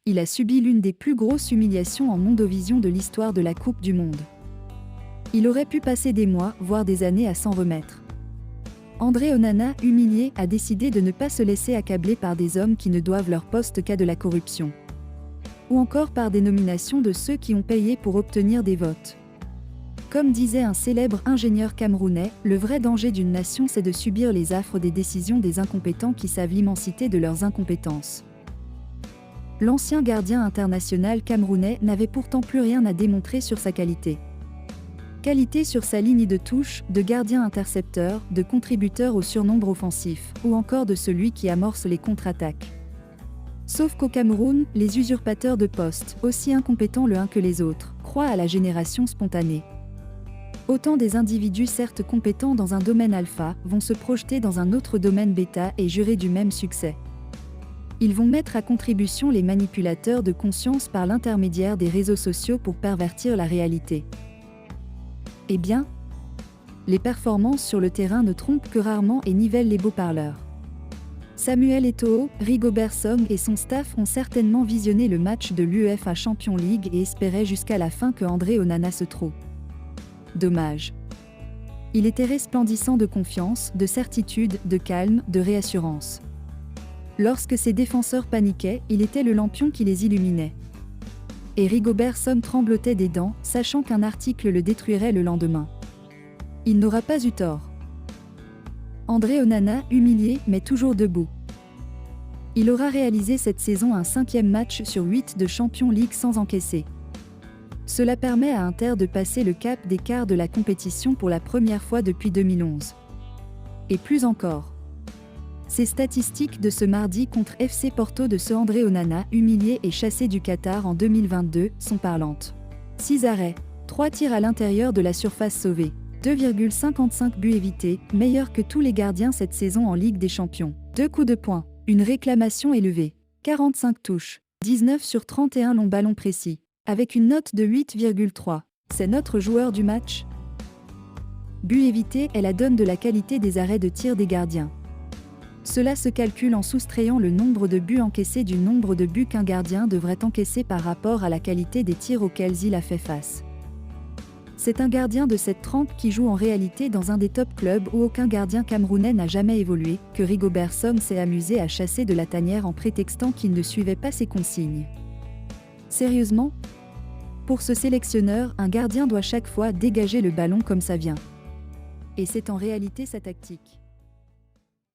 il a subi l'une des plus grosses humiliations en Mondovision de l'histoire de la Coupe du Monde. Il aurait pu passer des mois, voire des années à s'en remettre. André Onana, humilié, a décidé de ne pas se laisser accabler par des hommes qui ne doivent leur poste qu'à de la corruption. Ou encore par des nominations de ceux qui ont payé pour obtenir des votes. Comme disait un célèbre ingénieur camerounais, le vrai danger d'une nation c'est de subir les affres des décisions des incompétents qui savent l'immensité de leurs incompétences. L'ancien gardien international camerounais n'avait pourtant plus rien à démontrer sur sa qualité. Qualité sur sa ligne de touche, de gardien intercepteur, de contributeur au surnombre offensif, ou encore de celui qui amorce les contre-attaques. Sauf qu'au Cameroun, les usurpateurs de poste, aussi incompétents les uns que les autres, croient à la génération spontanée. Autant des individus certes compétents dans un domaine alpha, vont se projeter dans un autre domaine bêta et jurer du même succès. Ils vont mettre à contribution les manipulateurs de conscience par l'intermédiaire des réseaux sociaux pour pervertir la réalité. Eh bien, les performances sur le terrain ne trompent que rarement et nivellent les beaux parleurs. Samuel Eto'o, Rigobert Song et son staff ont certainement visionné le match de l'UEFA Champions League et espéraient jusqu'à la fin que André Onana se trouve. Dommage. Il était resplendissant de confiance, de certitude, de calme, de réassurance. Lorsque ses défenseurs paniquaient, il était le lampion qui les illuminait. Et Rigobert Song tremblotait des dents, sachant qu'un article le détruirait le lendemain. Il n'aura pas eu tort. André Onana, humilié, mais toujours debout. Il aura réalisé cette saison un 5e match sur 8 de Champions League sans encaisser. Cela permet à Inter de passer le cap des quarts de la compétition pour la première fois depuis 2011. Et plus encore. Ces statistiques de ce mardi contre FC Porto de ce André Onana, humilié et chassé du Qatar en 2022, sont parlantes. 6 arrêts, 3 tirs à l'intérieur de la surface sauvée, 2,55 buts évités, meilleur que tous les gardiens cette saison en Ligue des Champions. 2 coups de poing, une réclamation élevée, 45 touches, 19 sur 31 longs ballons précis, avec une note de 8,3. C'est notre joueur du match. But évité est la donne de la qualité des arrêts de tir des gardiens. Cela se calcule en soustrayant le nombre de buts encaissés du nombre de buts qu'un gardien devrait encaisser par rapport à la qualité des tirs auxquels il a fait face. C'est un gardien de cette trempe qui joue en réalité dans un des top clubs où aucun gardien camerounais n'a jamais évolué, que Rigobert Song s'est amusé à chasser de la tanière en prétextant qu'il ne suivait pas ses consignes. Sérieusement ? Pour ce sélectionneur, un gardien doit chaque fois dégager le ballon comme ça vient. Et c'est en réalité sa tactique.